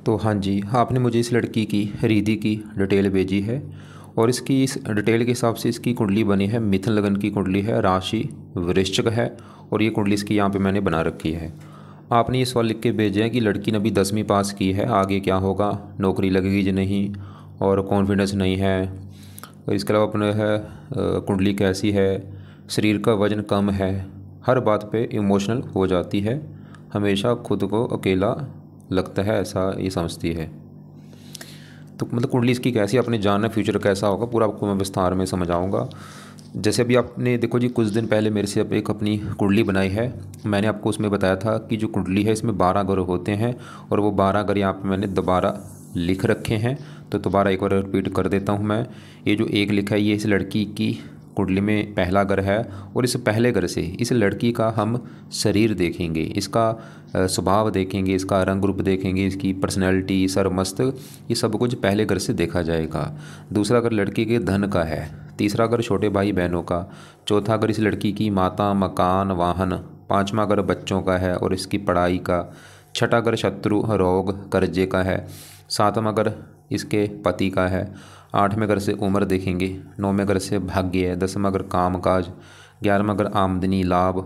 तो हाँ जी, आपने मुझे इस लड़की की रिद्धि की डिटेल भेजी है और इसकी इस डिटेल के हिसाब से इसकी कुंडली बनी है। मिथुन लगन की कुंडली है, राशि वृश्चिक है और ये कुंडली इसकी यहाँ पे मैंने बना रखी है। आपने ये सवाल लिख के भेजे हैं कि लड़की ने अभी 10वीं पास की है, आगे क्या होगा, नौकरी लगेगी या नहीं, और कॉन्फिडेंस नहीं है। और इसके अलावा अपने है कुंडली कैसी है, शरीर का वजन कम है, हर बात पे इमोशनल हो जाती है, हमेशा खुद को अकेला लगता है, ऐसा ये समझती है। तो मतलब कुंडली इसकी कैसी, आपने जानना फ्यूचर कैसा होगा पूरा आपको मैं विस्तार में समझाऊंगा। जैसे अभी आपने देखो जी, कुछ दिन पहले मेरे से एक अपनी कुंडली बनाई है। मैंने आपको उसमें बताया था कि जो कुंडली है इसमें 12 ग्रह होते हैं और वो 12 ग्रह यहाँ पे मैंने दोबारा लिख रखे हैं। तो दोबारा एक बार रिपीट कर देता हूँ मैं। ये जो एक लिखा है ये इस लड़की की कुंडली में पहला घर है और इस पहले घर से इस लड़की का हम शरीर देखेंगे, इसका स्वभाव देखेंगे, इसका रंग रूप देखेंगे, इसकी पर्सनैलिटी, सर मस्तक, ये सब कुछ पहले घर से देखा जाएगा। दूसरा घर लड़की के धन का है, तीसरा घर छोटे भाई बहनों का, चौथा घर इस लड़की की माता, मकान, वाहन, पाँचवा घर बच्चों का है और इसकी पढ़ाई का, छठा घर शत्रु, रोग, कर्जे का है, सातवां घर इसके पति का है, आठवें घर से उम्र देखेंगे, नौवें घर से भाग्य है, 10वां घर काम काज, 11वां घर आमदनी लाभ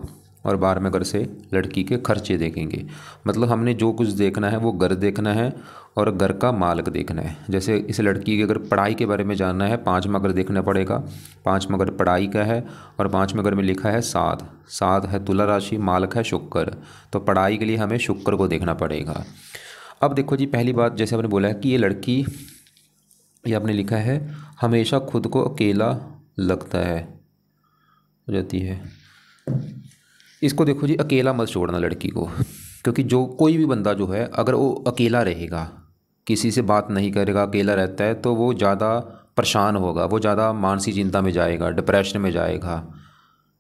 और 12वें घर से लड़की के खर्चे देखेंगे। मतलब हमने जो कुछ देखना है वो घर देखना है और घर का मालिक देखना है। जैसे इस लड़की के अगर पढ़ाई के बारे में जानना है, 5वां घर देखना पड़ेगा, 5वां घर पढ़ाई का है और 5वें घर में लिखा है साध, साध है तुला राशि, मालिक है शुक्र, तो पढ़ाई के लिए हमें शुक्र को देखना पड़ेगा। अब देखो जी, पहली बात जैसे आपने बोला है कि ये लड़की, ये आपने लिखा है हमेशा खुद को अकेला लगता है, हो जाती है। इसको देखो जी, अकेला मत छोड़ना लड़की को, क्योंकि जो कोई भी बंदा जो है अगर वो अकेला रहेगा, किसी से बात नहीं करेगा, अकेला रहता है, तो वो ज़्यादा परेशान होगा, वो ज़्यादा मानसिक चिंता में जाएगा, डिप्रेशन में जाएगा।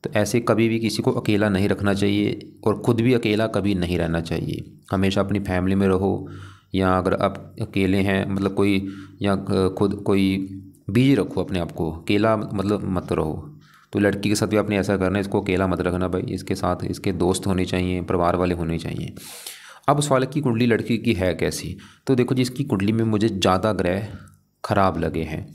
तो ऐसे कभी भी किसी को अकेला नहीं रखना चाहिए और ख़ुद भी अकेला कभी नहीं रहना चाहिए। हमेशा अपनी फैमिली में रहो, या अगर आप अकेले हैं मतलब कोई, या खुद कोई बिजी रखो अपने आप को, अकेला मतलब मत रहो। तो लड़की के साथ भी आपने ऐसा करना है, इसको अकेला मत रखना भाई, इसके साथ इसके दोस्त होने चाहिए, परिवार वाले होने चाहिए। अब सवाल की कुंडली लड़की की है कैसी, तो देखो जी, इसकी कुंडली में मुझे ज़्यादा ग्रह खराब लगे हैं।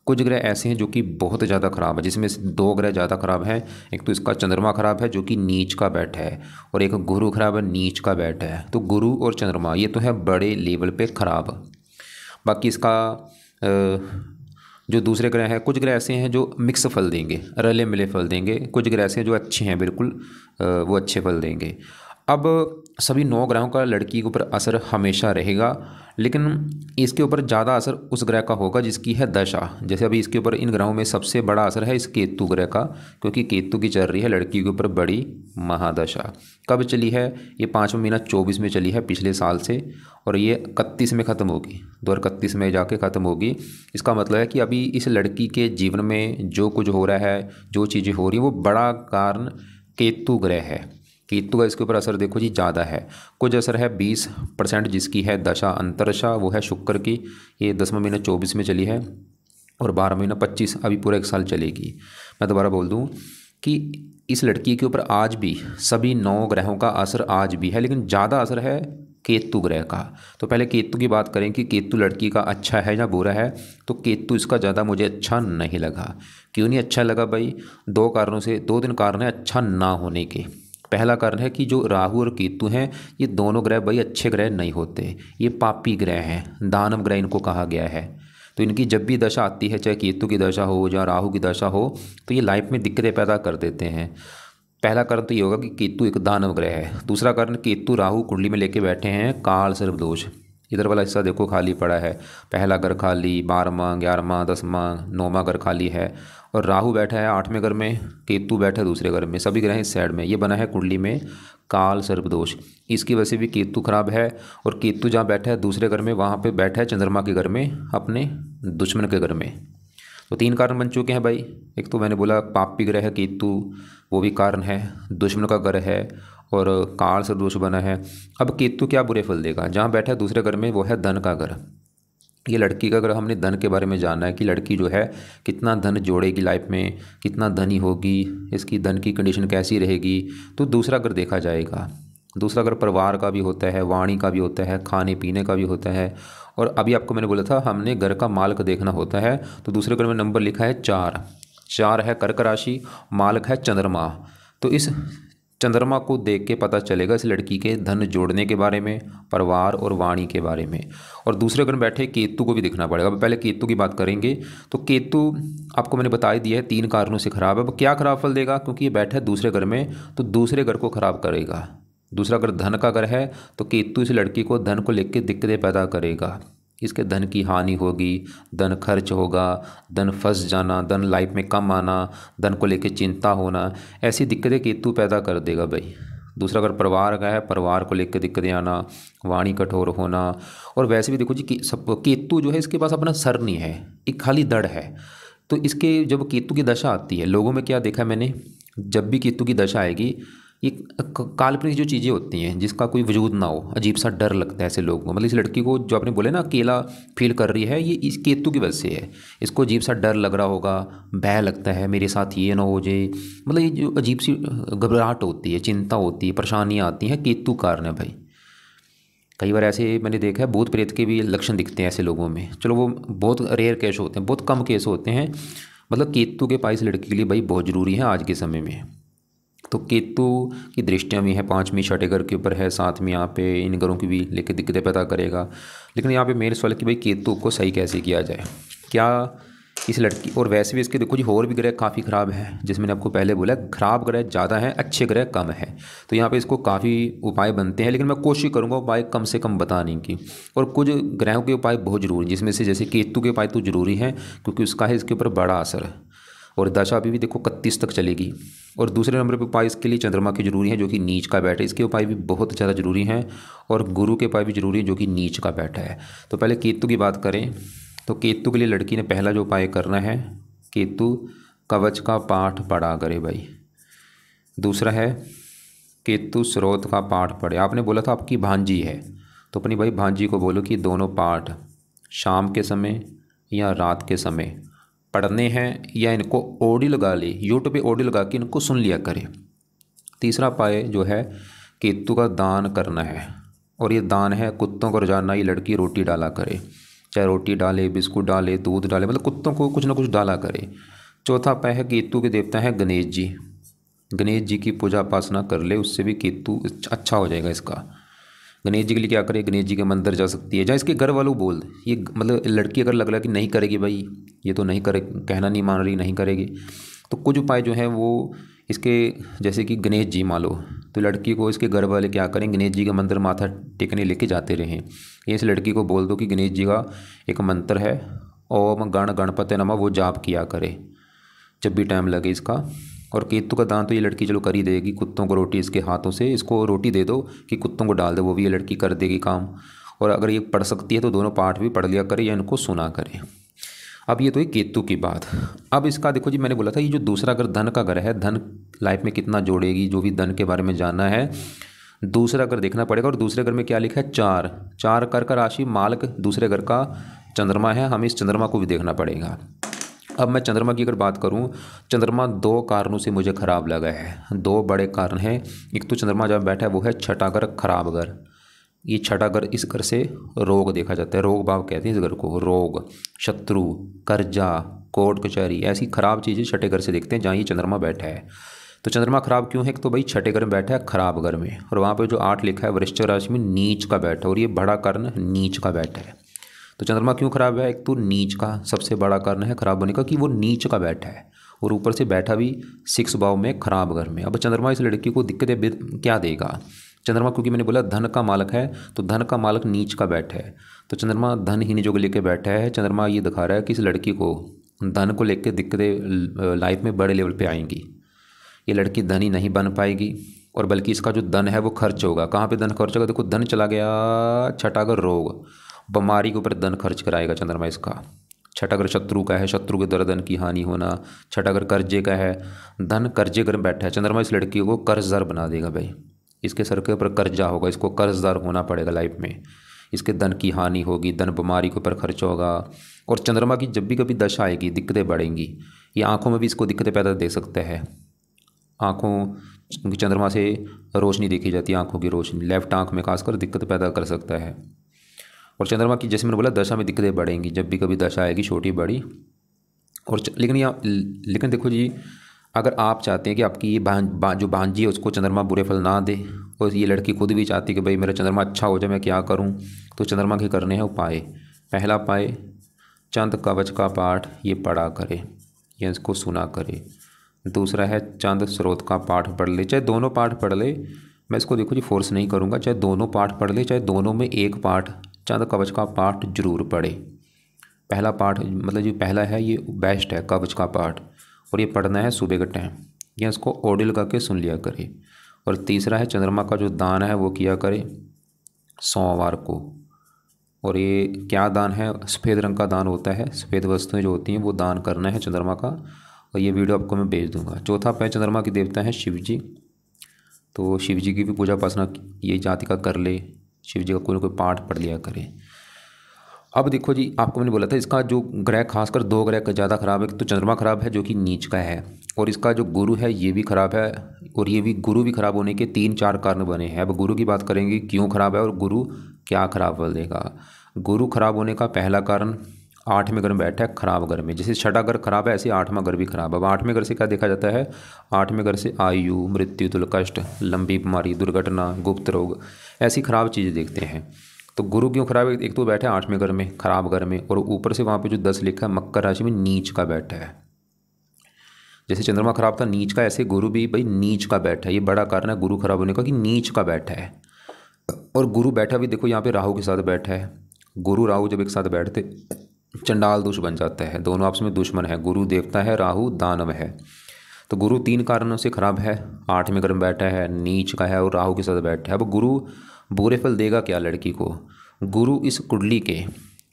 कुछ ग्रह ऐसे हैं जो कि बहुत ज़्यादा ख़राब है, जिसमें से 2 ग्रह ज़्यादा ख़राब हैं। एक तो इसका चंद्रमा ख़राब है जो कि नीच का बैठा है, और एक गुरु खराब है, नीच का बैठा है। तो गुरु और चंद्रमा ये तो है बड़े लेवल पे ख़राब। बाकी इसका जो दूसरे ग्रह हैं, कुछ ग्रह ऐसे हैं जो मिक्स फल देंगे, रले मिले फल देंगे, कुछ ग्रह ऐसे हैं जो अच्छे हैं बिल्कुल, वो अच्छे फल देंगे। अब सभी 9 ग्रहों का लड़की के ऊपर असर हमेशा रहेगा, लेकिन इसके ऊपर ज़्यादा असर उस ग्रह का होगा जिसकी है दशा। जैसे अभी इसके ऊपर इन ग्रहों में सबसे बड़ा असर है इस केतु ग्रह का, क्योंकि केतु की चल रही है लड़की के ऊपर बड़ी महादशा। कब चली है ये? 5वां महीना 24 में चली है पिछले साल से, और ये 31 में ख़त्म होगी, 2031 में जाके ख़त्म होगी। इसका मतलब है कि अभी इस लड़की के जीवन में जो कुछ हो रहा है, जो चीज़ें हो रही हैं, वो बड़ा कारण केतु ग्रह है। केतु का इसके ऊपर असर देखो जी ज़्यादा है। कुछ असर है 20% जिसकी है दशा अंतरदशा, वो है शुक्र की। ये 10वां महीना 24 में चली है और 12वां महीना 25, अभी पूरा 1 साल चलेगी। मैं दोबारा बोल दूं कि इस लड़की के ऊपर आज भी सभी 9 ग्रहों का असर आज भी है, लेकिन ज़्यादा असर है केतु ग्रह का। तो पहले केतु की बात करें कि केतु लड़की का अच्छा है या बुरा है। तो केतु इसका ज़्यादा मुझे अच्छा नहीं लगा। क्यों नहीं अच्छा लगा भाई? 2 कारणों से, 2-3 कारण है अच्छा ना होने के। पहला कारण है कि जो राहु और केतु हैं, ये दोनों ग्रह भाई अच्छे ग्रह नहीं होते, ये पापी ग्रह हैं, दानव ग्रह इनको कहा गया है। तो इनकी जब भी दशा आती है, चाहे केतु की दशा हो या राहु की दशा हो, तो ये लाइफ में दिक्कतें पैदा कर देते हैं। पहला कारण तो ये होगा कि केतु एक दानव ग्रह है। दूसरा कारण, केतु राहु कुंडली में लेके बैठे हैं काल सर्प दोष। इधर वाला हिस्सा देखो खाली पड़ा है, पहला घर खाली, 12वां, 11वां, 10वां, 9वां घर खाली है, और राहु बैठा है 8वें घर में, केतु बैठा है दूसरे घर में, सभी ग्रह इस साइड में। ये बना है कुंडली में काल सर्प दोष। इसकी वजह से भी केतु खराब है, और केतु जहाँ बैठा है दूसरे घर में, वहाँ पे बैठा है चंद्रमा के घर में, अपने दुश्मन के घर में। तो 3 कारण बन चुके हैं भाई। एक तो मैंने बोला पापी ग्रह है केतु, वो भी कारण है, दुश्मन का घर है, और काल सर्प दोष बना है। अब केतु क्या बुरे फल देगा? जहाँ बैठा है दूसरे घर में वो है धन का घर। ये लड़की का अगर हमने धन के बारे में जानना है कि लड़की जो है कितना धन जोड़ेगी लाइफ में, कितना धनी होगी, इसकी धन की कंडीशन कैसी रहेगी, तो दूसरा घर देखा जाएगा। दूसरा घर परिवार का भी होता है, वाणी का भी होता है, खाने पीने का भी होता है। और अभी आपको मैंने बोला था हमने घर का मालक देखना होता है, तो दूसरे घर में नंबर लिखा है 4। 4 है कर्क राशि, मालक है चंद्रमा। तो इस चंद्रमा को देख के पता चलेगा इस लड़की के धन जोड़ने के बारे में, परिवार और वाणी के बारे में। और दूसरे घर में बैठे केतु को भी देखना पड़ेगा। अब पहले केतु की बात करेंगे। तो केतु आपको मैंने बता ही दिया है 3 कारणों से खराब है। अब क्या खराब फल देगा, क्योंकि ये बैठा है दूसरे घर में, तो दूसरे घर को खराब करेगा। दूसरा घर धन का घर है, तो केतु इस लड़की को धन को लेकर दिक्कतें पैदा करेगा। इसके धन की हानि होगी, धन खर्च होगा, धन फंस जाना, धन लाइफ में कम आना, धन को लेकर चिंता होना, ऐसी दिक्कतें केतु पैदा कर देगा भाई। दूसरा अगर परिवार का है, परिवार को लेकर दिक्कतें आना, वाणी कठोर होना। और वैसे भी देखो जी सब केतु जो है इसके पास अपना सर नहीं है, एक खाली दड़ है। तो इसके जब केतु की दशा आती है, लोगों में क्या देखा मैंने, जब भी केतु की दशा आएगी ये काल्पनिक जो चीज़ें होती हैं जिसका कोई वजूद ना हो, अजीब सा डर लगता है ऐसे लोगों को। मतलब इस लड़की को जो आपने बोले ना अकेला फील कर रही है, ये इस केतु की वजह से है। इसको अजीब सा डर लग रहा होगा, भय लगता है मेरे साथ ये ना हो जाए। मतलब ये जो अजीब सी घबराहट होती है, चिंता होती है, परेशानियाँ आती हैं, केतु कारण है भाई। कई बार ऐसे मैंने देखा है भूत प्रेत के भी लक्षण दिखते हैं ऐसे लोगों में। चलो वो बहुत रेयर केस होते हैं, बहुत कम केस होते हैं। मतलब केतु के पास लड़की के लिए भाई बहुत ज़रूरी है आज के समय में। तो केतु की दृष्टियाँ भी हैं, 5वीं 6ठे घर के ऊपर है, 7वीं यहाँ पे इन घरों की भी लेके दिक्कतें पैदा करेगा। लेकिन यहाँ पे मेरे सवाल कि भाई केतु को सही कैसे किया जाए, क्या इस लड़की। और वैसे भी इसके देखो जी और भी ग्रह काफ़ी ख़राब है, जिसमें मैंने आपको पहले बोला ख़राब ग्रह ज़्यादा है, अच्छे ग्रह कम है। तो यहाँ पे इसको काफ़ी उपाय बनते हैं, लेकिन मैं कोशिश करूँगा उपाय कम से कम बताने की। और कुछ ग्रहों के उपाय बहुत ज़रूरी हैं, जिसमें से जैसे केतु के उपाय तो ज़रूरी हैं क्योंकि उसका है इसके ऊपर बड़ा असर है। और दशा अभी भी देखो 31 तक चलेगी। और दूसरे नंबर पे उपाय इसके लिए चंद्रमा की जरूरी है जो कि नीच का बैठा है, इसके उपाय भी बहुत ज़्यादा जरूरी हैं। और गुरु के उपाय भी जरूरी है जो कि नीच का बैठा है। तो पहले केतु की बात करें तो केतु के लिए लड़की ने पहला जो उपाय करना है, केतु कवच का पाठ पढ़ा करे भाई। दूसरा है केतु स्रोत का पाठ पढ़े। आपने बोला था आपकी भांजी है, तो अपनी भाई भांजी को बोलो कि दोनों पाठ शाम के समय या रात के समय पढ़ने हैं, या इनको ऑडियो लगा ले, यूट्यूब पे ऑडियो लगा के इनको सुन लिया करें। तीसरा उपाय जो है केतु का दान करना है। और ये दान है कुत्तों को रोजाना ये लड़की रोटी डाला करे, चाहे रोटी डाले, बिस्कुट डाले, दूध डाले, मतलब कुत्तों को कुछ ना कुछ डाला करे। चौथा उपाय है केतु के देवता है गणेश जी। गणेश जी की पूजा उपासना कर ले, उससे भी केतु अच्छा हो जाएगा इसका। गणेश जी के लिए क्या करे, गणेश जी के मंदिर जा सकती है, जहाँ इसके घर वालों बोल ये मतलब लड़की अगर लग रहा है कि नहीं करेगी भाई, ये तो नहीं करे, कहना नहीं मान रही, नहीं करेगी, तो कुछ उपाय जो है वो इसके जैसे कि गणेश जी मान लो, तो लड़की को इसके घर वाले क्या करें, गणेश जी के मंदिर माथा टेकने लेके जाते रहें। ये इस लड़की को बोल दो कि गणेश जी का एक मंत्र है ओम गण गणपति नमः, वो जाप किया करे जब भी टाइम लगे इसका। और केतु का दान तो ये लड़की चलो कर ही देगी, कुत्तों को रोटी इसके हाथों से, इसको रोटी दे दो कि कुत्तों को डाल दे, वो भी ये लड़की कर देगी काम। और अगर ये पढ़ सकती है तो दोनों पाठ भी पढ़ लिया करे या इनको सुना करे। अब ये तो है केतु की बात। अब इसका देखो जी, मैंने बोला था ये जो दूसरा अगर धन का घर है, धन लाइफ में कितना जोड़ेगी, जो भी धन के बारे में जानना है दूसरा घर देखना पड़ेगा। और दूसरे घर में क्या लिखा है, 4 कर्क राशि, मालक दूसरे घर का चंद्रमा है, हमें इस चंद्रमा को भी देखना पड़ेगा। अब मैं चंद्रमा की अगर बात करूं, चंद्रमा 2 कारणों से मुझे खराब लगा है। 2 बड़े कारण हैं। एक तो चंद्रमा जब बैठा है वो है छठा घर, खराब घर। ये छठा घर, इस घर से रोग देखा जाता है, रोग भाव कहते हैं इस घर को। रोग, शत्रु, कर्जा, कोर्ट कचहरी, ऐसी खराब चीज़ें छठे घर से देखते हैं जहाँ ये चंद्रमा बैठा है। तो चंद्रमा खराब क्यों है, तो भाई छठे घर में बैठा है, खराब घर में। और वहाँ पर जो 8 लिखा है वृश्चिक राशि में नीच का बैठा है, और ये बड़ा कारण नीच का बैठा है। तो चंद्रमा क्यों खराब है, एक तो नीच का सबसे बड़ा कारण है खराब होने का कि वो नीच का बैठा है, और ऊपर से बैठा भी 6 भाव में, खराब घर में। अब चंद्रमा इस लड़की को दिक्कतें क्या देगा, चंद्रमा क्योंकि मैंने बोला धन का मालक है, तो धन का मालक नीच का बैठा है, तो चंद्रमा धनहीन जो लेके बैठा है। चंद्रमा ये दिखा रहा है कि इस लड़की को धन को लेकर दिक्कतें लाइफ में बड़े लेवल पे आएंगी। ये लड़की धनी नहीं बन पाएगी, और बल्कि इसका जो धन है वो खर्च होगा। कहाँ पे धन खर्च होगा, देखो धन चला गया छठा घर, रोग बीमारी के ऊपर धन खर्च कराएगा चंद्रमा इसका। छठा घर शत्रु का है, शत्रु के द्वारा धन की हानि होना। छठा घर कर्जे का है, धन कर्जे घर में बैठा है, चंद्रमा इस लड़की को कर्जदार बना देगा भाई। इसके सर के ऊपर कर्जा होगा, इसको कर्जदार होना पड़ेगा लाइफ में। इसके धन की हानि होगी, धन बीमारी के ऊपर खर्च होगा। और चंद्रमा की जब भी कभी दशा आएगी दिक्कतें बढ़ेंगी। ये आँखों में भी इसको दिक्कतें पैदा दे सकता है, आँखों क्योंकि चंद्रमा से रोशनी देखी जाती है, आंखों की रोशनी लेफ्ट आंख में खासकर दिक्कत पैदा कर सकता है। और चंद्रमा की जैसे मैंने बोला दशा में दिक्कतें बढ़ेंगी, जब भी कभी दशा आएगी छोटी बड़ी। और लेकिन देखो जी, अगर आप चाहते हैं कि आपकी ये जो भांजी है उसको चंद्रमा बुरे फल ना दे, और ये लड़की खुद भी चाहती है कि भाई मेरा चंद्रमा अच्छा हो जाए, मैं क्या करूं, तो चंद्रमा के करने हैं उपाय। पहला उपाय, चंद कवच का पाठ ये पढ़ा करे या इसको सुना करे। दूसरा है चंद स्रोत का पाठ पढ़ ले, चाहे दोनों पाठ पढ़ ले, मैं इसको देखो जी फोर्स नहीं करूँगा, चाहे दोनों पाठ पढ़ ले, चाहे दोनों में एक पाठ चंद कवच का पाठ जरूर पढ़े। पहला पाठ मतलब जो पहला है ये बेस्ट है, कवच का पाठ, और ये पढ़ना है सुबह के टाइम, या इसको ऑडियो लगा के सुन लिया करे। और तीसरा है चंद्रमा का जो दान है वो किया करे सोमवार को। और ये क्या दान है, सफ़ेद रंग का दान होता है, सफ़ेद वस्तुएं जो होती हैं वो दान करना है चंद्रमा का, और ये वीडियो आपको मैं भेज दूंगा। चौथा पे चंद्रमा के देवता हैं शिव जी, तो शिव जी की भी पूजा उपासना ये जाति का कर ले, शिव जी का कोई ना कोई पाठ पढ़ लिया करे। अब देखो जी, आपको मैंने बोला था इसका जो ग्रह खासकर दो ग्रह का ज़्यादा खराब है, तो चंद्रमा खराब है जो कि नीच का है, और इसका जो गुरु है ये भी खराब है, और ये भी गुरु भी खराब होने के 3-4 कारण बने हैं। अब गुरु की बात करेंगे क्यों खराब है और गुरु क्या खराब कर देगा। गुरु खराब होने का पहला कारण 8वें घर में बैठा है खराब घर में, जैसे 6ठा घर खराब है ऐसे 8वां घर भी खराब है। अब 8वें घर से क्या देखा जाता है, 8वें घर से आयु, मृत्यु, तुल कष्ट, लंबी बीमारी, दुर्घटना, गुप्त रोग, ऐसी खराब चीज़ें देखते हैं। तो गुरु क्यों खराब है, एक तो बैठा है 8वें घर में खराब घर में, और ऊपर से वहाँ पे जो 10 लिखा है मकर राशि में नीच का बैठा है। जैसे चंद्रमा खराब था नीच का, ऐसे गुरु भी भाई नीच का बैठा है। ये बड़ा कारण है गुरु खराब होने का कि नीच का बैठा है। और गुरु बैठा भी देखो यहाँ पे राहु के साथ बैठा है। गुरु राहु जब एक साथ बैठते चंडाल दोष बन जाता है, दोनों आपस में दुश्मन है। गुरु देवता है, राहु दानव है। तो गुरु 3 कारणों से खराब है, 8वें घर में बैठा है, नीच का है और राहु के साथ बैठा है। अब गुरु बुरे फल देगा क्या लड़की को। गुरु इस कुंडली के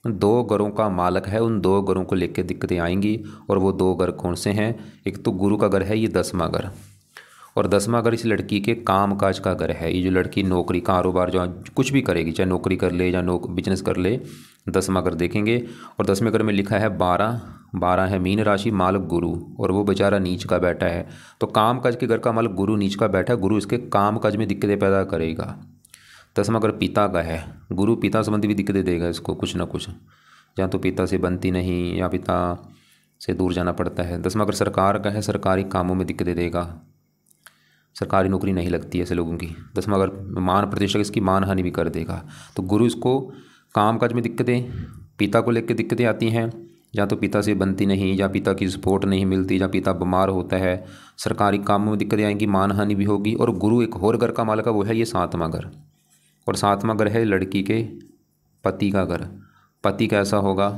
2 घरों का मालक है, उन 2 घरों को लेकर दिक्कतें आएंगी। और वो 2 घर कौन से हैं, एक तो गुरु का घर है ये 10वां घर, और 10वां घर इस लड़की के काम काज का घर है। ये जो लड़की नौकरी कारोबार जो कुछ भी करेगी, चाहे नौकरी कर ले या बिजनेस कर ले, 10वां घर देखेंगे। और 10वें घर में लिखा है 12 है मीन राशि, मालक गुरु, और वो बेचारा नीच का बैठा है। तो काम काज के घर का मालक गुरु नीच का बैठा है, गुरु इसके काम काज में दिक्कतें पैदा करेगा। 10वां घर पिता का है, गुरु पिता संबंधी भी दिक्कतें देगा इसको कुछ ना कुछ, जहाँ तो पिता से बनती नहीं या पिता से दूर जाना पड़ता है। 10वां घर सरकार का है, सरकारी कामों में दिक्कतें देगा, सरकारी नौकरी नहीं लगती है ऐसे लोगों की। 10वां घर मान प्रतिष्ठा इसकी मान हानि भी कर देगा। तो गुरु इसको काम काज में दिक्कतें, पिता को लेकर दिक्कतें आती हैं, जहाँ तो पिता से बनती नहीं, या पिता की सपोर्ट नहीं मिलती, या पिता बीमार होता है, सरकारी कामों में दिक्कतें आएंगी, मान हानि भी होगी। और गुरु एक और घर का मालक है, वो है ये 7वां घर, और 7वां घर है लड़की के पति का घर। पति कैसा होगा,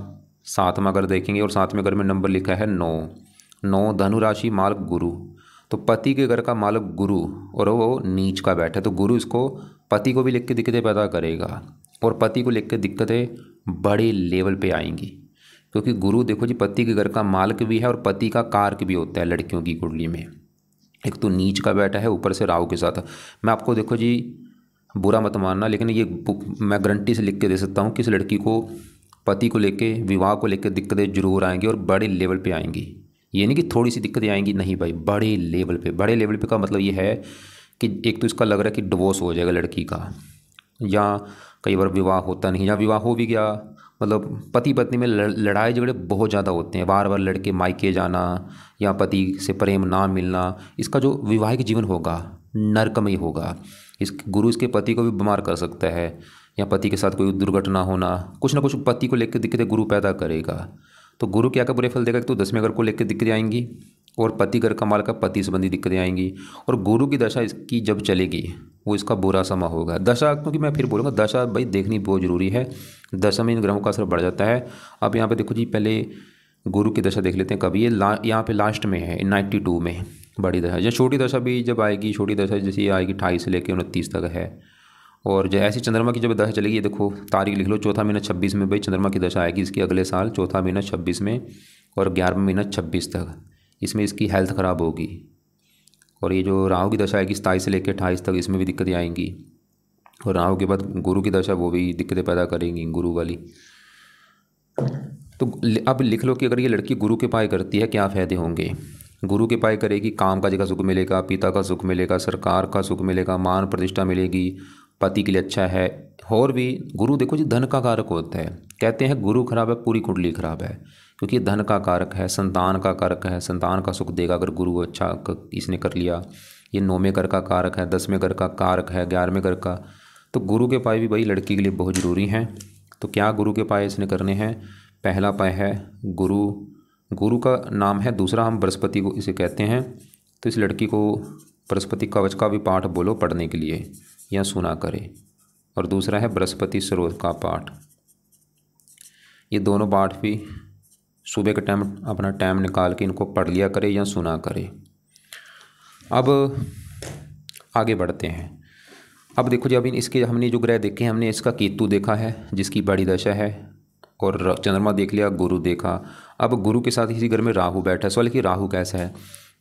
7वां घर देखेंगे, और 7वें घर में नंबर लिखा है 9 धनु राशि मालक गुरु। तो पति के घर का मालक गुरु, और वो नीच का बैठा है। तो गुरु इसको पति को भी लेकर दिक्कतें पैदा करेगा, और पति को लेकर दिक्कतें बड़े लेवल पे आएंगी, क्योंकि गुरु देखो जी पति के घर का मालक भी है और पति का कारक भी होता है लड़कियों की कुंडली में। एक तो नीच का बैठा है, ऊपर से राहु के साथ। मैं आपको देखो जी बुरा मत मानना, लेकिन ये मैं गारंटी से लिख के दे सकता हूँ कि इस लड़की को पति को लेके, विवाह को लेकर दिक्कतें जरूर आएंगी, और बड़े लेवल पे आएंगी। ये नहीं कि थोड़ी सी दिक्कतें आएंगी, नहीं भाई, बड़े लेवल पे। बड़े लेवल पे का मतलब ये है कि एक तो इसका लग रहा है कि डिवोर्स हो जाएगा लड़की का, या कई बार विवाह होता नहीं, या विवाह हो भी गया, मतलब पति पत्नी में लड़ाई झगड़े बहुत ज़्यादा होते हैं, बार बार लड़के मायके जाना या पति से प्रेम ना मिलना। इसका जो विवाहिक जीवन होगा नरकमय होगा। इस गुरु इसके पति को भी बीमार कर सकता है, या पति के साथ कोई दुर्घटना होना, कुछ ना कुछ पति को लेकर दिक्कतें गुरु पैदा करेगा। तो गुरु क्या बुरे फल देगा, तो 10वें घर को लेकर दिक्कतें आएंगी, और पति घर का माल का पति संबंधी दिक्कतें आएंगी। और गुरु की दशा इसकी जब चलेगी वो इसका बुरा समय होगा। दशा, क्योंकि मैं फिर बोलूँगा दशा भाई देखनी बहुत ज़रूरी है, दशा में इन ग्रहों का असर बढ़ जाता है। अब यहाँ पे देखो जी, पहले गुरु की दशा देख लेते हैं कभी। ये यहाँ पे लास्ट में है 92 में बड़ी दशा। या छोटी दशा भी जब आएगी, छोटी दशा जैसे ये आएगी 28 से लेकर 29 तक है। और जो ऐसी चंद्रमा की जब दशा चलेगी, ये देखो तारीख लिख लो, चौथा महीना 26 में भाई चंद्रमा की दशा आएगी इसकी अगले साल, चौथा महीना 26 में, और 11वां महीना 26 तक। इसमें इसकी हेल्थ ख़राब होगी। और ये जो राहु की दशा आएगी 27 से लेकर 28 तक, इसमें भी दिक्कतें आएंगी। और राहु के बाद गुरु की दशा, वो भी दिक्कतें पैदा करेंगी गुरु वाली। तो अब लिख लो कि अगर ये लड़की गुरु के पाए करती है क्या फ़ायदे होंगे। गुरु के पाए करेगी, काम काज का सुख मिलेगा, पिता का सुख मिलेगा, सरकार का सुख मिलेगा, मान प्रतिष्ठा मिलेगी, पति के लिए अच्छा है। और भी गुरु देखो जी धन का कारक होता है, कहते हैं गुरु खराब है पूरी कुंडली खराब है, क्योंकि धन का कारक है, संतान का कारक है, संतान का सुख देगा अगर गुरु अच्छा इसने कर लिया। ये 9वें घर का कारक है, 10वें घर का कारक है, 11वें घर का। तो गुरु के पाए भी भाई लड़की के लिए बहुत ज़रूरी हैं। तो क्या गुरु के पाए इसने करने हैं? पहला पाए है गुरु, गुरु का नाम है, दूसरा हम बृहस्पति को इसे कहते हैं। तो इस लड़की को बृहस्पति कवच का भी पाठ बोलो पढ़ने के लिए या सुना करे, और दूसरा है बृहस्पति स्रोत का पाठ। ये दोनों पाठ भी सुबह के टाइम अपना टाइम निकाल के इनको पढ़ लिया करे या सुना करे। अब आगे बढ़ते हैं। अब देखो जी, अभी इसके हमने जो ग्रह देखे हैं, हमने इसका केतु देखा है जिसकी बड़ी दशा है, और चंद्रमा देख लिया, गुरु देखा। अब गुरु के साथ इसी घर में राहु बैठा है। सवाल कि राहु कैसा है,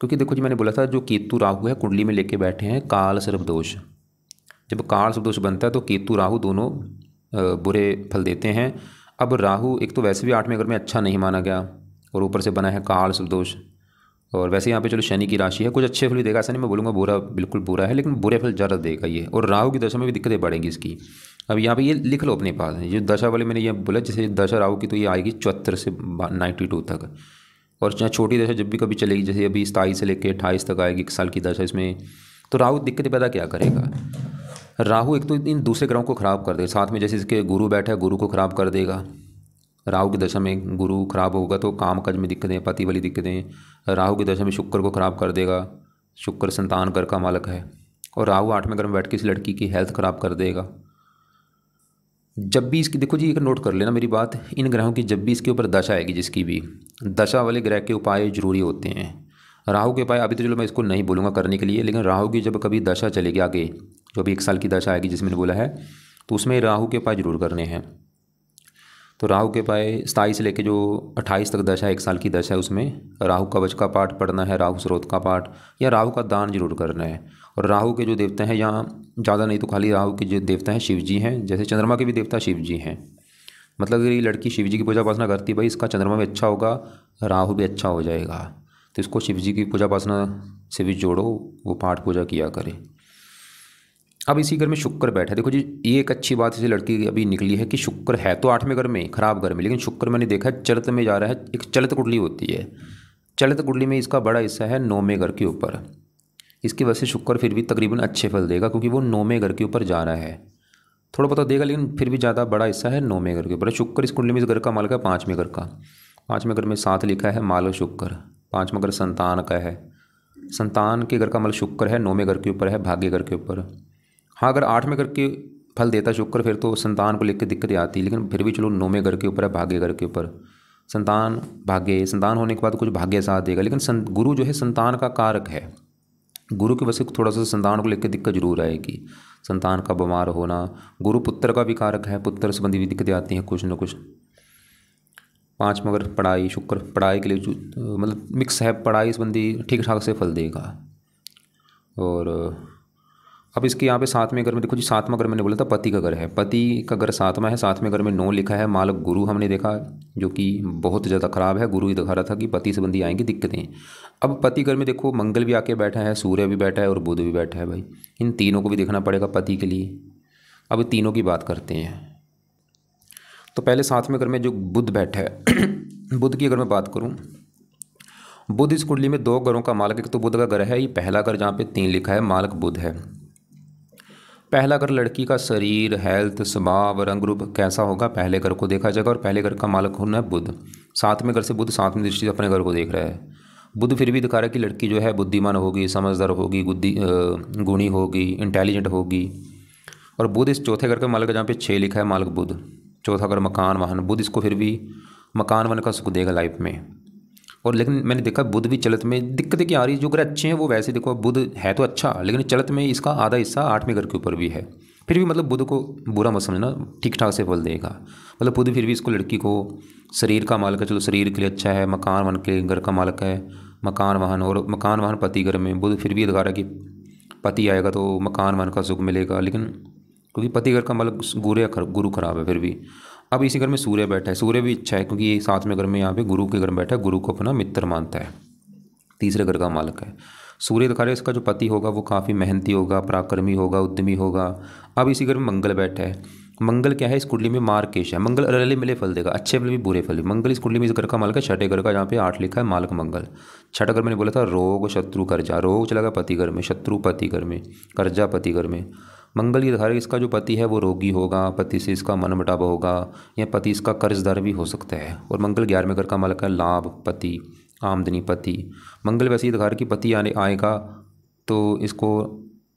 क्योंकि देखो जी मैंने बोला था जो केतु राहु है कुंडली में लेके बैठे हैं काल सर्प दोष। जब काल सर्प दोष बनता है तो केतु राहु दोनों बुरे फल देते हैं। अब राहु एक तो वैसे भी 8वें घर में अच्छा नहीं माना गया, और ऊपर से बना है काल सर्प दोष। और वैसे यहाँ पे चलो शनि की राशि है, कुछ अच्छे फल भी देगा, ऐसा नहीं मैं बोलूँगा बुरा, बिल्कुल बुरा है, लेकिन बुरे फल ज़्यादा देगा ये। और राहु की दशा में भी दिक्कतें बढ़ेंगी इसकी। अब यहाँ पे ये लिख लो अपने पास, ये दशा वाले मैंने ये बोला, जैसे दशा राहु की तो ये आएगी 74 से 92 तक। और चाहे छोटी दशा जब भी कभी चलेगी, जैसे अभी 27 से लेकर 28 तक आएगी 1 साल की दशा, इसमें तो राहु दिक्कतें पैदा क्या करेगा? राहु एक तो इन दूसरे ग्रहों को ख़राब कर देगा, साथ में जैसे इसके गुरु बैठा है गुरु को ख़राब कर देगा। राहु की दशा में गुरु खराब होगा तो काम काज में दिक्कतें, पति वाली दिक्कतें। राहु की दशा में शुक्र को ख़राब कर देगा, शुक्र संतान घर का मालक है। और राहु 8वें घर में बैठ के इस लड़की की हेल्थ ख़राब कर देगा। जब भी इसकी देखो जी, एक नोट कर लेना मेरी बात, इन ग्रहों की जब भी इसके ऊपर दशा आएगी, जिसकी भी दशा वाले ग्रह के उपाय जरूरी होते हैं। राहु के उपाय अभी तो चलो मैं इसको नहीं बोलूँगा करने के लिए, लेकिन राहु की जब कभी दशा चलेगी आगे, जो भी 1 साल की दशा आएगी जिसमें मैंने बोला है, तो उसमें राहु के उपाय जरूर करने हैं। तो राहु के पाए 27 से लेके जो 28 तक दशा है, 1 साल की दशा है, उसमें राहु कवच का पाठ पढ़ना है, राहु स्रोत का पाठ, या राहु का दान जरूर करना है। और राहु के जो देवता हैं, यहाँ ज़्यादा नहीं तो खाली राहु के जो देवता हैं शिव जी हैं, जैसे चंद्रमा के भी देवता शिव जी हैं। मतलब अगर ये लड़की शिव जी की पूजा उपासना करती है, भाई इसका चंद्रमा भी अच्छा होगा, राहु भी अच्छा हो जाएगा। तो इसको शिव जी की पूजा उपासना से भी जोड़ो, वो पाठ पूजा किया करे। अब इसी घर में शुक्र बैठा है। देखो जी, ये एक अच्छी बात इसे लड़की अभी निकली है कि शुक्र है तो 8वें घर में, खराब घर में, लेकिन शुक्र मैंने देखा है चलित में जा रहा है। एक चलित कुंडली होती है, चलित कुंडली में इसका बड़ा हिस्सा है 9वें घर के ऊपर। इसकी वजह से शुक्र फिर भी तकरीबन अच्छे फल देगा, क्योंकि वो 9वें घर के ऊपर जा रहा है। थोड़ा बहुत देगा, लेकिन फिर भी ज़्यादा बड़ा हिस्सा है 9वें घर के ऊपर। शुक्र इस कुंडली में इस घर का मालक है 5वें घर का। 5वें घर में 7 लिखा है, मालक शुक्र। 5वां घर संतान का है, संतान के घर का मालक शुक्र है, 9वें घर के ऊपर है, भाग्य घर के ऊपर। हाँ, अगर 8वें घर के फल देता शुक्र, फिर तो संतान को लेकर दिक्कतें आती, लेकिन फिर भी चलो 9वें घर के ऊपर है, भाग्य घर के ऊपर। संतान भाग्य, संतान होने के बाद कुछ भाग्य साथ देगा, लेकिन गुरु जो है संतान का कारक है। गुरु की वजह से थोड़ा सा संतान को लेकर दिक्कत जरूर आएगी, संतान का बीमार होना। गुरु पुत्र का भी कारक है, पुत्र संबंधी भी दिक्कतें आती हैं कुछ न कुछ। 5वां घर पढ़ाई, शुक्र पढ़ाई के लिए मतलब मिक्स है, पढ़ाई संबंधी ठीक ठाक से फल देगा। और अब इसके यहाँ पे 7वें घर में देखो जी, 7वां घर मैंने बोला था पति का घर है, पति का घर 7वां है। 7वें घर में 9 लिखा है, मालक गुरु हमने देखा, जो कि बहुत ज़्यादा खराब है। गुरु ही दिखा रहा था कि पति संबंधी आएंगी दिक्कतें। अब पति घर में देखो मंगल भी आके बैठा है, सूर्य भी बैठा है और बुध भी बैठा है। भाई इन तीनों को भी देखना पड़ेगा पति के लिए। अब तीनों की बात करते हैं। तो पहले 7वें घर में जो बुध बैठा है बुध की अगर मैं बात करूँ, बुध इस कुंडली में 2 घरों का मालक। एक तो बुध का घर है, ये पहला घर जहाँ पे 3 लिखा है, मालक बुध है। पहला घर लड़की का शरीर, हेल्थ, स्वभाव, रंग रूप कैसा होगा, पहले घर को देखा जाएगा। और पहले घर का मालक होना है बुध। 7वें घर से बुध 7वीं दृष्टि से अपने घर को देख रहा है। बुध फिर भी दिखा रहा है कि लड़की जो है बुद्धिमान होगी, समझदार होगी, गुणी होगी, इंटेलिजेंट होगी। और बुध इस चौथे घर का मालक, जहाँ पे 6 लिखा है, मालक बुध। चौथा घर मकान वाहन, बुध इसको फिर भी मकान वाहन का सुख देगा लाइफ में। और लेकिन मैंने देखा बुध भी चलत में दिक्कतें क्या आ रही है। जो ग्रह अच्छे हैं वो वैसे देखो, बुध है तो अच्छा, लेकिन चलत में इसका आधा हिस्सा 8वें घर के ऊपर भी है। फिर भी मतलब बुध को बुरा मत समझना, ठीक ठाक से फल देगा। मतलब बुध फिर भी इसको लड़की को शरीर का मालक है, चलो शरीर के लिए अच्छा है। मकान वाहन के घर का मालक है, मकान वाहन। और मकान वाहन पति घर में बुध फिर भी दिखा रहा है कि पति आएगा तो मकान वाहन का सुख मिलेगा, लेकिन क्योंकि पति घर का मालक गुरु खराब है फिर भी। अब इसी घर में सूर्य बैठा है, सूर्य भी अच्छा है, क्योंकि ये 7वें घर में यहाँ पे गुरु के घर में बैठा है, गुरु को अपना मित्र मानता है। तीसरे घर का मालक है। सूर्य दिखा रहे इसका जो पति होगा वो काफ़ी मेहनती होगा, पराक्रमी होगा, उद्यमी होगा। अब इसी घर में मंगल बैठा है। मंगल क्या है, इस कुंडली में मार्केश है। मंगल रले मिले फल देगा, अच्छे फल भी बुरे फल भी। मंगल इस कुंडली में इस घर का मालक है, छठे घर का, जहाँ पे 8 लिखा है मालक मंगल। छठा घर मैंने बोला था रोग शत्रु कर्जा, रोग चला गया पति घर में, शत्रु पति घर में, कर्जा पति घर में। मंगल ये दिखा रहा है इसका जो पति है वो रोगी होगा, पति से इसका मनमुटाव होगा, या पति इसका कर्जदार भी हो सकता है। और मंगल 11वें घर का मालक है, लाभ पति, आमदनी पति। मंगल वैसे ही दिखा रहा है कि पति आने आएगा तो इसको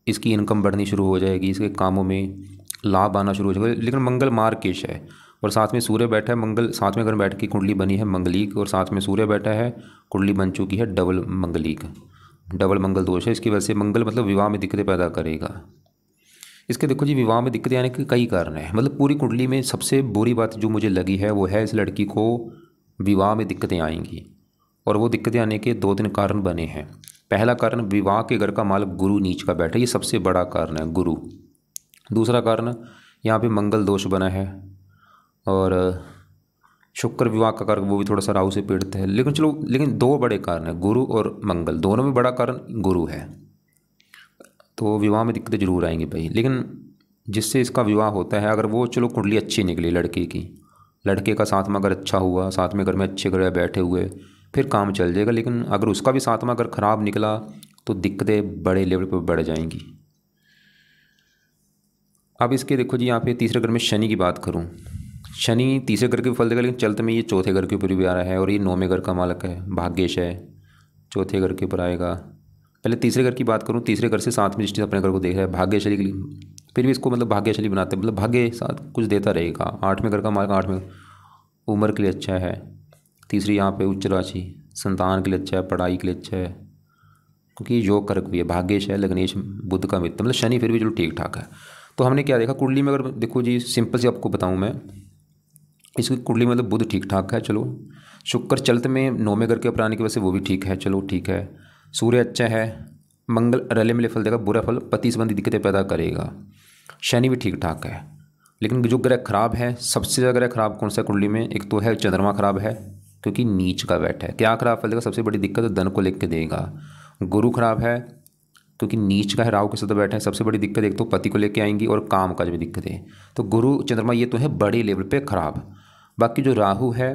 इसकी इनकम बढ़नी शुरू हो जाएगी, इसके कामों में लाभ आना शुरू हो जाएगा। लेकिन मंगल मार्केश है और साथ में सूर्य बैठा है। मंगल 7वें घर में बैठ के कुंडली बनी है मंगलीक, और साथ में सूर्य बैठा है, कुंडली बन चुकी है डबल मंगलीक, डबल मंगल दोष है। इसकी वजह से मंगल मतलब विवाह में दिक्कतें पैदा करेगा। इसके देखो जी, विवाह में दिक्कतें आने के कई कारण हैं। मतलब पूरी कुंडली में सबसे बुरी बात जो मुझे लगी है वो है इस लड़की को विवाह में दिक्कतें आएंगी, और वो दिक्कतें आने के 2-3 कारण बने हैं। पहला कारण, विवाह के घर का मालक गुरु नीच का बैठा, ये सबसे बड़ा कारण है, गुरु। दूसरा कारण, यहाँ पे मंगल दोष बना है, और शुक्र विवाह का कारण वो भी थोड़ा सा राहु से पीड़ित है। लेकिन 2 बड़े कारण हैं, गुरु और मंगल, दोनों में बड़ा कारण गुरु है। तो विवाह में दिक्कतें जरूर आएंगी भाई। लेकिन जिससे इसका विवाह होता है, अगर वो चलो कुंडली अच्छी निकली लड़के की, लड़के का सातवां अगर अच्छा हुआ, सातवें घर में अच्छे ग्रह बैठे हुए, फिर काम चल जाएगा। लेकिन अगर उसका भी सातवां अगर ख़राब निकला तो दिक्कतें बड़े लेवल पर बढ़ जाएंगी। अब इसके देखो जी, यहाँ पे तीसरे घर में शनि की बात करूँ, शनि तीसरे घर के फल देगा, लेकिन चलते में ये चौथे घर के ऊपर भी आ रहा है, और ये 9वें घर का मालक है, भाग्येश है, चौथे घर के ऊपर आएगा। पहले तीसरे घर की बात करूँ, तीसरे घर से 7वीं दृष्टि से अपने घर को देख रहा है, भाग्यशाली के लिए, फिर भी इसको मतलब भाग्यशाली बनाते हैं, मतलब भाग्य साथ कुछ देता रहेगा। 8वें घर का मालक, 8वें उम्र के लिए अच्छा है। तीसरी यहाँ पे उच्च राशि, संतान के लिए अच्छा है, पढ़ाई के लिए अच्छा है, क्योंकि ये योग कारक भी है, भाग्येश है, लग्नेश बुध का मित्र, मतलब शनि फिर भी चलो ठीक ठाक है। तो हमने क्या देखा कुंडली में, अगर देखो जी सिंपल से आपको बताऊँ मैं, इसकी कुंडली में मतलब बुध ठीक ठाक है, चलो। शुक्र चलते में 9वें घर के ऊपर आने की वजह से वो भी ठीक है, चलो ठीक है। सूर्य अच्छा है, मंगल रले मिले फल देगा, बुरा फल पति संबंधी दिक्कतें पैदा करेगा। शनि भी ठीक ठाक है। लेकिन जो ग्रह खराब है, सबसे ज़्यादा ग्रह खराब कौन सा कुंडली में, एक तो है चंद्रमा खराब है, क्योंकि नीच का बैठा है। क्या खराब फल देगा, सबसे बड़ी दिक्कत धन को लेकर देगा। गुरु खराब है, क्योंकि नीच का है, राहु के साथ बैठा है, सबसे बड़ी दिक्कत एक तो पति को लेके आएंगी, और काम काज में दिक्कत है। तो गुरु चंद्रमा ये तो है बड़े लेवल पे खराब। बाकी जो राहु है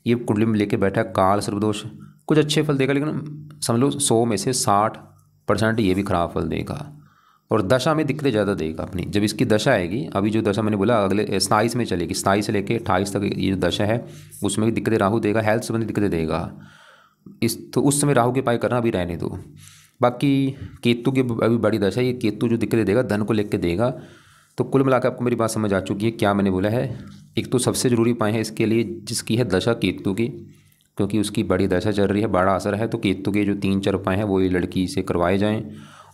ये कुंडली में लेके बैठा है, काल सर्वदोष, कुछ अच्छे फल देगा, लेकिन समझ लो 100 में से 60% ये भी खराब फल देगा। और दशा में दिक्कतें ज़्यादा देगा अपनी, जब इसकी दशा आएगी, अभी जो दशा मैंने बोला अगले 27 में चलेगी, 27 से लेके 28 तक ये जो दशा है उसमें भी दिक्कतें राहु देगा, हेल्थ संबंधी दिक्कतें देगा। तो उस समय राहु के उपाय करना अभी रहने दो। बाकी केतु की अभी बड़ी दशा है, ये केतु जो दिक्कतें देगा धन को लेकर देगा। तो कुल मिलाकर आपको मेरी बात समझ आ चुकी है क्या मैंने बोला है। एक तो सबसे ज़रूरी उपाय है इसके लिए जिसकी है दशा केतु की, क्योंकि उसकी बड़ी दशा चल रही है, बड़ा असर है। तो केतु के जो 3-4 उपाय हैं वो ये लड़की से करवाए जाएं।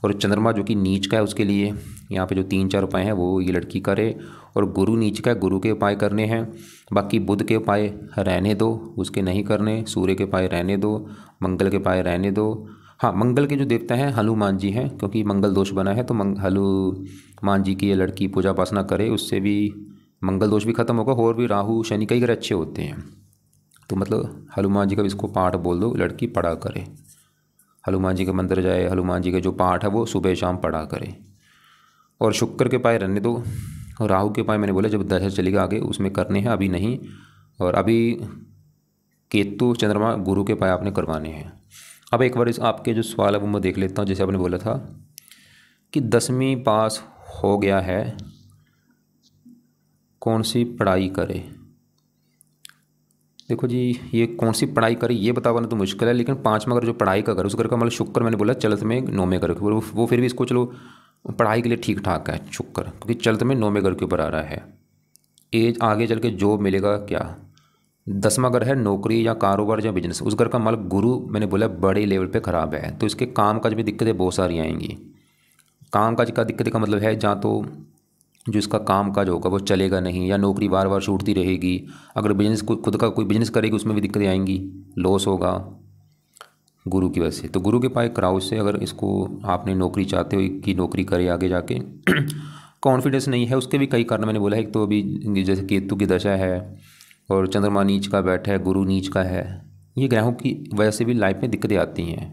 और चंद्रमा जो कि नीच का है उसके लिए यहाँ पे जो 3-4 उपाय हैं वो ये लड़की करे। और गुरु नीच का है, गुरु के उपाय करने हैं। बाकी बुध के उपाय रहने दो, उसके नहीं करने। सूर्य के उपाय रहने दो, मंगल के उपाय रहने दो। हाँ, मंगल के जो देवता हैं हनुमान जी हैं, क्योंकि मंगल दोष बना है, तो हनुमान जी की ये लड़की पूजा उपासना करे, उससे भी मंगल दोष भी खत्म होगा। और भी राहु शनि कई ग्रह अच्छे होते हैं, तो मतलब हनुमान जी का इसको पाठ बोल दो, लड़की पढ़ा करे। हनुमान जी के मंदिर जाए, हनुमान जी का जो पाठ है वो सुबह शाम पढ़ा करे। और शुक्र के पाए रहने दो, और राहु के पाए मैंने बोला जब दशा चलेगा आगे उसमें करने हैं, अभी नहीं। और अभी केतु चंद्रमा गुरु के पाए आपने करवाने हैं। अब एक बार इस आपके जो सवाल है वो मैं देख लेता हूँ। जैसे आपने बोला था कि 10वीं पास हो गया है, कौन सी पढ़ाई करे। देखो जी, ये कौन सी पढ़ाई करे ये बता पाना तो मुश्किल है, लेकिन 5वां अगर जो पढ़ाई का घर, उस घर का मतलब शुक्र मैंने बोला चलत में 9वें घर के ऊपर, वो फिर भी इसको चलो पढ़ाई के लिए ठीक ठाक है शुक्र, क्योंकि चलत में 9वें घर के ऊपर आ रहा है। एज आगे चल के जॉब मिलेगा क्या। 10वां घर है नौकरी या कारोबार या बिजनेस, उस घर का मालिक गुरु मैंने बोला बड़े लेवल पे ख़राब है, तो इसके काम काज में दिक्कतें बहुत सारी आएंगी। काम काज का दिक्कत का मतलब है जहाँ तो जो इसका काम काज होगा वो चलेगा नहीं, या नौकरी बार बार छूटती रहेगी। अगर बिजनेस खुद का कोई बिजनेस करेगी उसमें भी दिक्कतें आएंगी, लॉस होगा गुरु की वजह से। तो गुरु के पाए कराओ से, अगर इसको आपने नौकरी चाहते हो कि नौकरी करे आगे जाके कॉन्फिडेंस नहीं है, उसके भी कई कारण मैंने बोला है। एक तो अभी जैसे केतु की दशा है, और चंद्रमा नीच का बैठा है, गुरु नीच का है, ये ग्रहों की वजह से भी लाइफ में दिक्कतें आती हैं।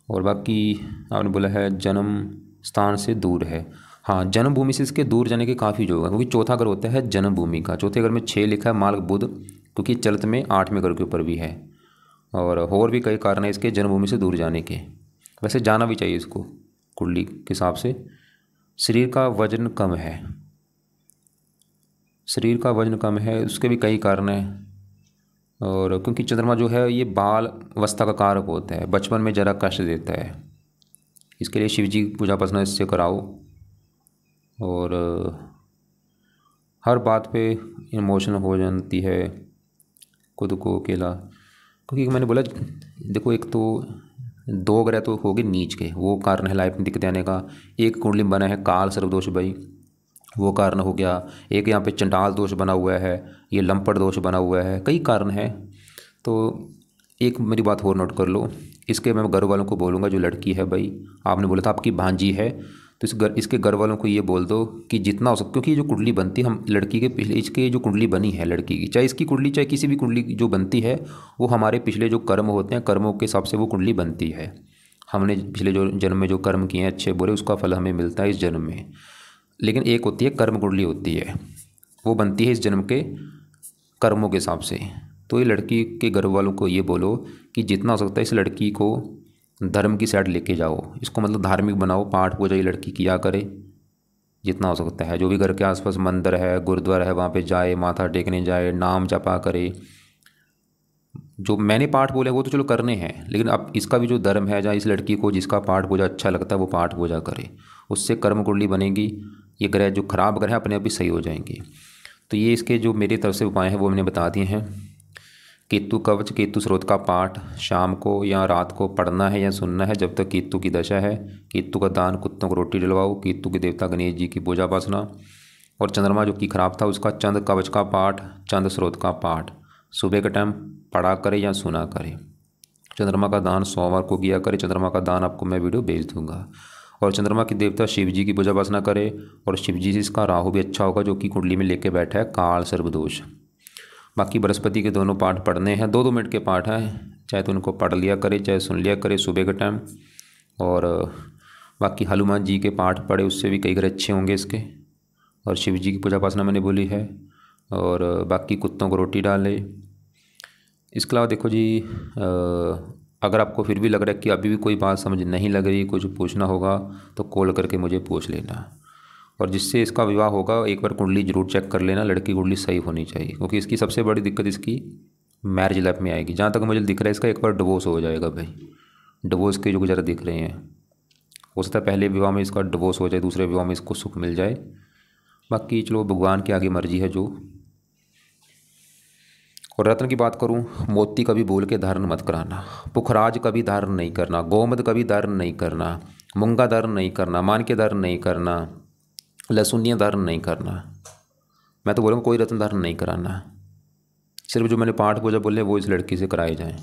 और बाकी आपने बोला है जन्म स्थान से दूर है। हाँ, जन्मभूमि से इसके दूर जाने के काफ़ी योग है, क्योंकि चौथा घर होता है जन्मभूमि का। चौथे घर में 6 लिखा है, मार्ग बुध, क्योंकि चलत में 8वें घर के ऊपर भी है। और भी कई कारण है इसके जन्मभूमि से दूर जाने के। वैसे जाना भी चाहिए इसको कुंडली के हिसाब से। शरीर का वजन कम है, शरीर का वजन कम है, उसके भी कई कारण हैं। और क्योंकि चंद्रमा जो है ये बाल अवस्था का कारक होता है, बचपन में जरा कष्ट देता है। इसके लिए शिव जी की पूजा अर्चना इससे कराओ। और हर बात पे इमोशनल हो जाती है, खुद को अकेला। क्योंकि मैंने बोला देखो, एक तो 2 ग्रह तो हो गए नीच के, वो कारण है लाइफ में दिक्कत आने का। एक कुंडली में बना है काल सर्वदोष भाई, वो कारण हो गया। एक यहाँ पे चंडाल दोष बना हुआ है, ये लंपट दोष बना हुआ है, कई कारण हैं। तो एक मेरी बात और नोट कर लो, इसके मैं घर वालों को बोलूँगा, जो लड़की है भाई, आपने बोला था आपकी भांजी है, तो इसके घर वालों को ये बोल दो कि जितना हो सके, क्योंकि जो कुंडली बनती है हम लड़की के पिछले, इसके जो कुंडली बनी है लड़की की, चाहे इसकी कुंडली चाहे किसी भी कुंडली की जो बनती है, वो हमारे पिछले जो कर्म होते हैं, कर्मों के हिसाब से वो कुंडली बनती है। हमने पिछले जो जन्म में जो कर्म किए हैं अच्छे बुरे, उसका फल हमें मिलता है इस जन्म में। लेकिन एक होती है कर्म कुंडली होती है, वो बनती है इस जन्म के कर्मों के हिसाब से। तो ये लड़की के घर वालों को ये बोलो कि जितना हो सकता है इस लड़की को धर्म की साइड लेके जाओ, इसको मतलब धार्मिक बनाओ, पाठ पूजा ये लड़की किया करे जितना हो सकता है। जो भी घर के आसपास मंदिर है, गुरुद्वारा है, वहाँ पे जाए, माथा टेकने जाए, नाम जपा करे। जो मैंने पाठ बोले वो तो चलो करने हैं, लेकिन अब इसका भी जो धर्म है, जहाँ इस लड़की को जिसका पाठ पूजा अच्छा लगता है वो पाठ पूजा करे, उससे कर्म कुंडली बनेगी। ये ग्रह जो खराब ग्रह है अपने आप ही सही हो जाएंगे। तो ये इसके जो मेरी तरफ से उपाय हैं वो मैंने बता दिए हैं। केतु कवच, केतु स्रोत का पाठ शाम को या रात को पढ़ना है या सुनना है जब तक केतु की दशा है। केतु का दान, कुत्तों को रोटी डलवाओ। केतु के देवता गणेश जी की पूजा उपासना। और चंद्रमा जो कि खराब था उसका चंद कवच का पाठ, चंद स्रोत का पाठ सुबह के टाइम पढ़ा करे या सुना करे। चंद्रमा का दान सोमवार को किया करे। चंद्रमा का दान आपको मैं वीडियो भेज दूंगा। और चंद्रमा के देवता शिव जी की पूजा उपासना करे। और शिव जी से इसका राहु भी अच्छा होगा, जो कि कुंडली में लेके बैठा है काल सर्वदोष। बाकी बृहस्पति के दोनों पाठ पढ़ने हैं, 2-2 मिनट के पाठ हैं, चाहे तो उनको पढ़ लिया करे चाहे सुन लिया करे सुबह के टाइम। और बाकी हनुमान जी के पाठ पढ़े, उससे भी कई ग्रह अच्छे होंगे इसके। और शिव जी की पूजा उपासना मैंने बोली है। और बाकी कुत्तों को रोटी डाले। इसके अलावा देखो जी, अगर आपको फिर भी लग रहा है कि अभी भी कोई बात समझ नहीं लग रही, कुछ पूछना होगा तो कॉल करके मुझे पूछ लेना। और जिससे इसका विवाह होगा एक बार कुंडली जरूर चेक कर लेना, लड़की कुंडली सही होनी चाहिए, क्योंकि इसकी सबसे बड़ी दिक्कत इसकी मैरिज लाइफ में आएगी। जहाँ तक मुझे दिख रहा है इसका एक बार डिवोर्स हो जाएगा भाई। डिवोर्स के जो गुजारा दिख रहे हैं, हो सकता है पहले विवाह में इसका डिवोर्स हो जाए, दूसरे विवाह में इसको सुख मिल जाए। बाकी चलो भगवान की आगे मर्जी है जो। और रत्न की बात करूं, मोती कभी भूल के धारण मत कराना, पुखराज कभी धारण नहीं करना, गोमद कभी धारण नहीं करना, मूंगा धारण नहीं करना, मान के धारण नहीं करना, लहसुनिया धारण नहीं करना। मैं तो बोलूँगा कोई रत्न धारण नहीं कराना। सिर्फ जो मैंने पाठ पूजा बोले वो इस लड़की से कराए जाएं।